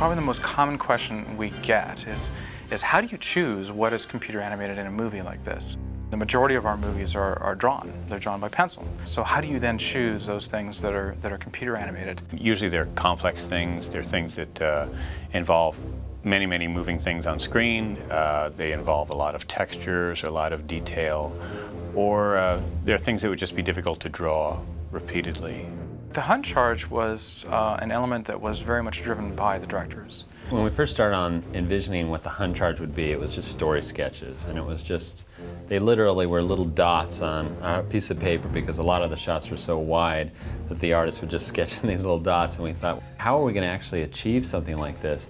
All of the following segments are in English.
Probably the most common question we get is how do you choose what is computer animated in a movie like this? The majority of our movies are drawn. They're drawn by pencil. So how do you then choose those things that are computer animated? Usually they're complex things. They're things that involve many moving things on screen. They involve a lot of textures, a lot of detail, or they're things that would just be difficult to draw repeatedly. The Hun charge was an element that was very much driven by the directors. When we first started on envisioning what the Hun charge would be, it was just story sketches, and it was just, they literally were little dots on a piece of paper because a lot of the shots were so wide that the artist would just sketch in these little dots, and we thought, how are we going to actually achieve something like this?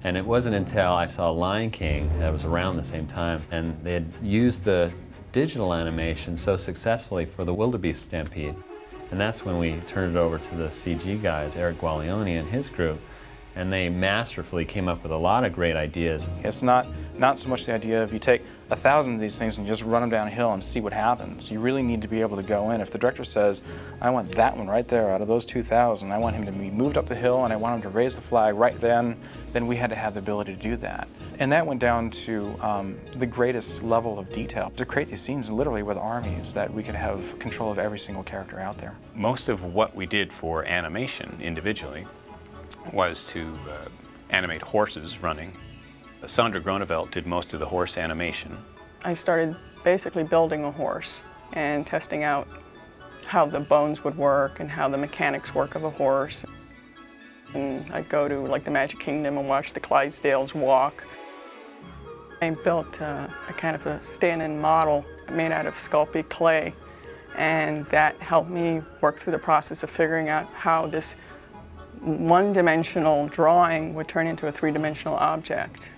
And it wasn't until I saw Lion King, that was around the same time, and they had used the digital animation so successfully for the wildebeest stampede. And that's when we turned it over to the CG guys, Eric Guaglione and his group, and they masterfully came up with a lot of great ideas. It's not so much the idea of you take 1,000 of these things and you just run them down a hill and see what happens. You really need to be able to go in. If the director says, I want that one right there out of those 2,000, I want him to be moved up the hill and I want him to raise the flag right then we had to have the ability to do that. And that went down to the greatest level of detail. To create these scenes literally with armies that we could have control of every single character out there. Most of what we did for animation individually was to animate horses running. Sandra Gronevelt did most of the horse animation. I started basically building a horse and testing out how the bones would work and how the mechanics work of a horse. And I'd go to like the Magic Kingdom and watch the Clydesdales walk. I built a kind of a stand-in model made out of Sculpey clay, and that helped me work through the process of figuring out how this one-dimensional drawing would turn into a three-dimensional object.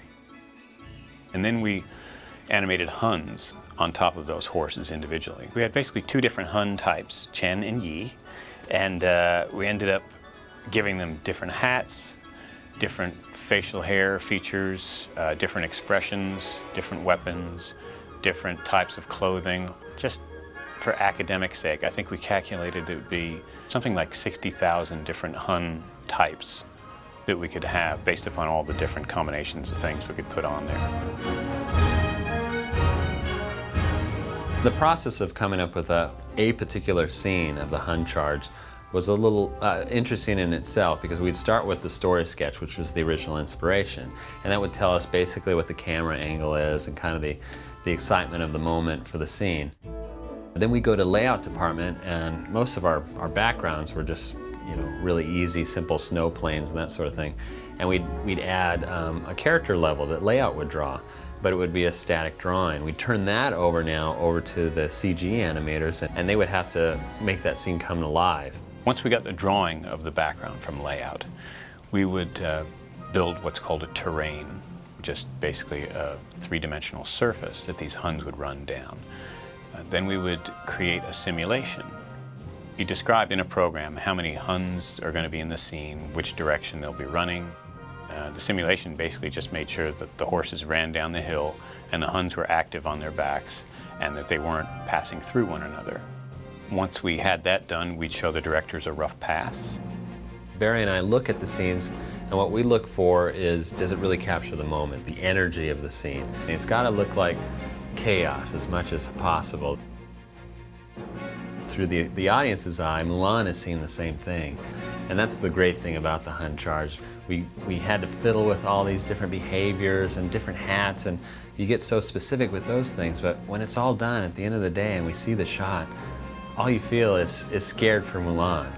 And then we animated Huns on top of those horses individually. We had basically two different Hun types, Chen and Yi, and we ended up giving them different hats, different facial hair features, different expressions, different weapons, different types of clothing. Just for academic sake, I think we calculated it would be something like 60,000 different Hun types that we could have based upon all the different combinations of things we could put on there. The process of coming up with a particular scene of the Hun charge was a little interesting in itself, because we'd start with the story sketch, which was the original inspiration, and that would tell us basically what the camera angle is and kind of the excitement of the moment for the scene. Then we go to layout department, and most of our backgrounds were just, you know, really easy, simple snow planes and that sort of thing. And we'd add a character level that layout would draw, but it would be a static drawing. We'd turn that over to the CG animators, and they would have to make that scene come alive. Once we got the drawing of the background from layout, we would build what's called a terrain, just basically a three-dimensional surface that these Huns would run down. Then we would create a simulation. You describe in a program how many Huns are going to be in the scene, which direction they'll be running. The simulation basically just made sure that the horses ran down the hill and the Huns were active on their backs and that they weren't passing through one another. Once we had that done, we'd show the directors a rough pass. Barry and I look at the scenes, and what we look for is, does it really capture the moment, the energy of the scene? And it's got to look like chaos as much as possible. Through the audience's eye, Mulan is seeing the same thing. And that's the great thing about the Hun charge. We had to fiddle with all these different behaviors and different hats, and you get so specific with those things, but when it's all done at the end of the day and we see the shot, all you feel is scared for Mulan.